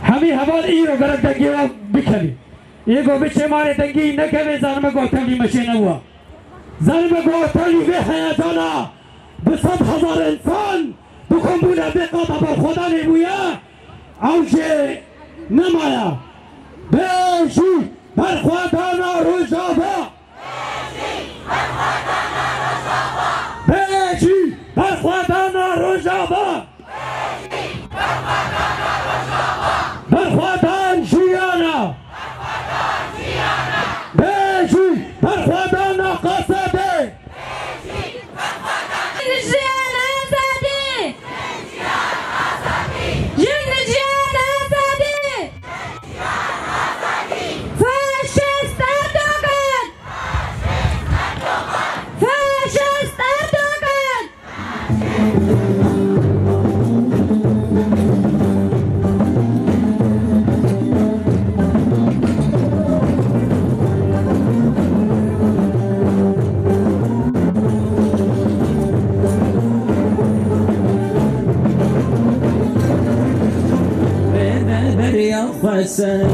हमी हवाल ई गरक दंगी बिखली एगो बिचे मारे दंगी न कवे जान में गोथली मशीन हुआ जान में गोथली वे है जाना 200,000 इंसान दुखम बुला बेका बाबा खुदा ने बुया औशे नमाया बेशी बरख्वादाना रुजाबा बेशी बरख्वादाना रुजाबा برخوادان جیانا بیشی برخوادان قصده جیان آزادی جن جیان آزادی فاشیست اردوغان سنة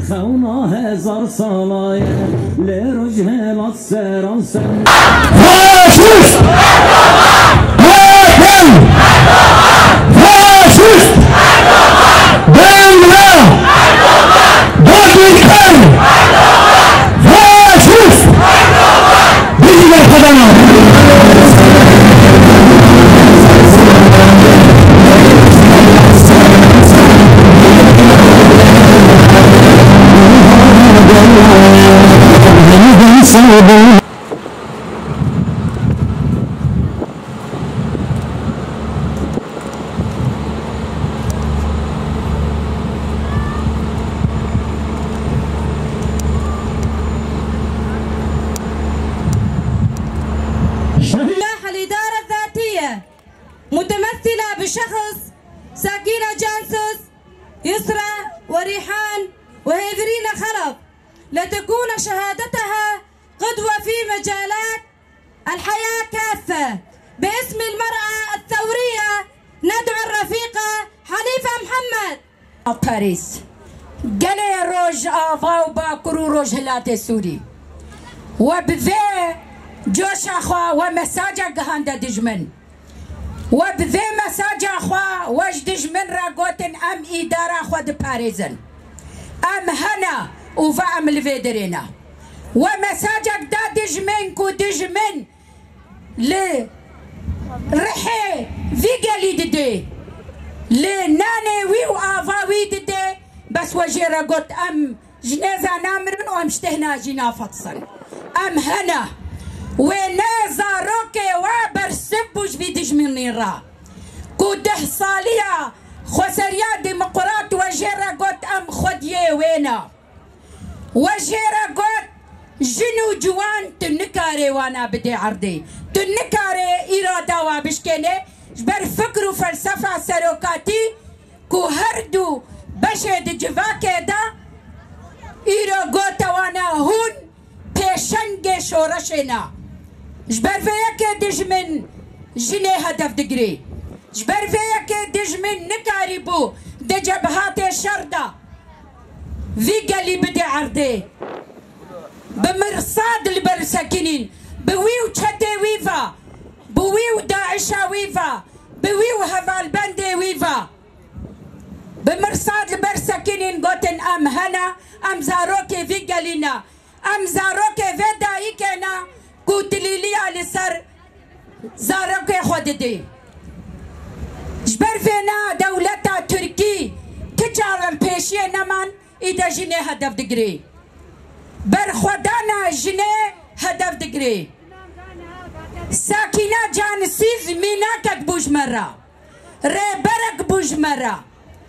خونا هزار صلايا لرجه للسران سنة فاشيست هاكل فاشيست دمنا دقيقاً فاشيست بيجي الخدمات الإدارة الذاتية متمثلة بشخص ساكينة جانسوس يسرى وريحان وهيفرين خلف لتكون شهادتها قدوة في مجالات الحياة كافة. باسم المرأة الثورية ندعو الرفيقة حنيفة محمد. باريس قال روج آفا وباكرو روج هلات سوري وبذي جوش أخوا ومساجة قهاندا دجمن وبذي مساجة أخوا وش دجمن راقوتن أم إدارة أخوا دي باريزن أم هنا وفا أم الفيدرينا ومساجة دا دجمن كو دجمن لي رحي في قالي دي لي ناني وي وآفا وي دي بس وجيرا قوت أم جنازة نامرن وأم شتهنا جينا فتصل أم هنا ونازا روكي وبرسبوش في دجمني را كوده صالية خسريا ديمقراط وجيرا قوت أم خديه وينا وجيرا قوت جنو جوان تنكاري وانا بدي عرضي تنكاري إرادة وابشكيني جبر فكر وفلسفة سروكاتي كو هردو بشد جواكي دا إيرا قوتا وانا هون بيشنگ شورشنا جبر فيك دجمن جني هدف دقري جبر فيك دجمن نكاري بو دي جبهات شرده في قالي بدي عرضي بمرصاد البرساكنين بويو تشدي ويفا بويو داعشة ويفا بويو هفال بندي ويفا بمرصاد البرساكنين قوتن أم هنا أم زاروكي في قالينا أم زاروكي في دايكنا كوتليليا لسر زاروكي خوددي جبر فينا دولتا تركي كجارن بيشي نمان إذا جني هدف دقري برخودانا جني هدف دقري ساكنة جانسيز ميناكت بوج مرة ريبرك بوج مرة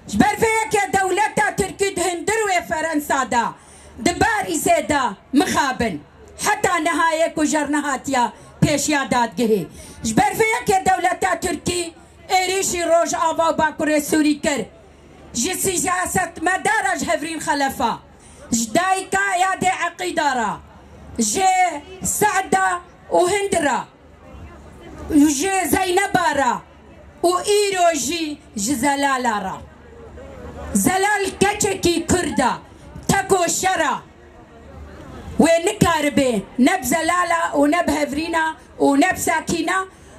جبر فيك دولتا تركي دهندروي فرنسا دا دباري سيدا مخابن حتى نهاية كجر نهاتيا بيشيا داد جهي جبر فيك دولتا تركي إريشي روج آبا باكوري سوري كر جي سياسة مدارج هفرين خلفا جدايكا يا دي عقيدارا جي سعدة وهندرا جي زينبارا وإيرو جي زلالارا زلال كتشكي كردا تكو شرا ونكاربي نب زلالة ونب هفرينا ونب ساكينة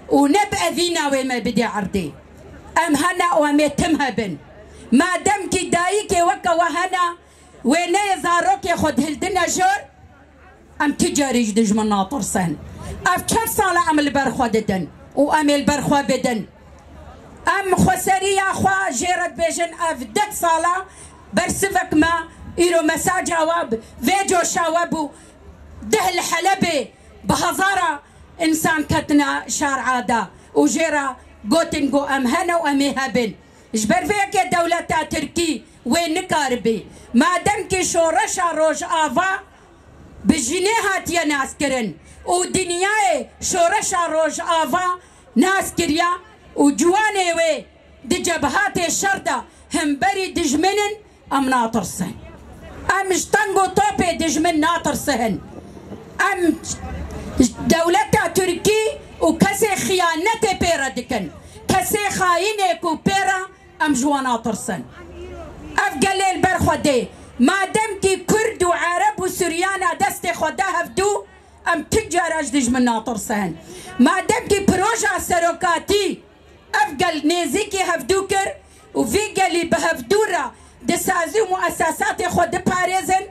ونب أذينا وما بدي عرضي أم هنا وميتمها بن ما دام كي دايكي وكا وهنا ويني زاروكي خد هلدنا جور ام تجاري جدج من ناطر سن اف كم صالة ام البرخوا ددن وام البرخوا بدن ام خسرية خوا جيرت بيجن اف دك صالة برسفك ما إيرو مساج عواب فيجو شاوابو ده الحلبي بهزارة انسان كتنا شار عادا وجيرا قوتنقو ام هنا وامي هبن جبر فيك دولة تركي وين نكاربي ما دمكي شورشا روج آفا بجنيهات يا ناس كرن ودنياي شورشا روج آفا ناس كريا وجواني وي دي جبهات الشردة هم بري دجمنن ام ناطر سهن ام جتنقو طوبي دجمن ناطر سهن ام دولة تركي وكسي خيانتي بيرا دكن كسي خاينة كو بيرا ام جوانا طرسن افقل البرخودي ما دمتي كرد وعرب وسوريانا دستي خدا هفدو ام تجار اجدج من ناطر سهن ما دمتي بروجا سروكاتي افقل نيزيكي هفدوكر وفيقلي بهفدورا دسازي مؤسسات خود باريزن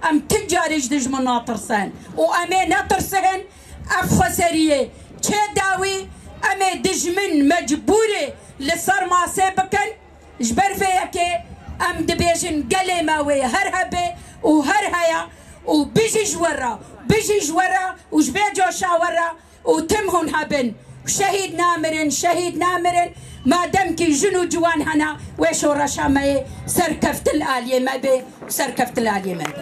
ام تجار اجدج من ناطر سهن وامي ناطر سهن اف خسريه چه داوي امي دجمن مجبوري لصار ما سابقا جبر فيكي ام دبيجن قلي ماوي هرهبه وهرهيا وبيجي جورا بيجي جورا وجبيجو شاورا وتمهن هبن شهيد نامرن شهيد نامرن ما دمكي جنو جوان هنا ويشو رشامي سركفت الآلية ما بي سركفت الآلية ما بي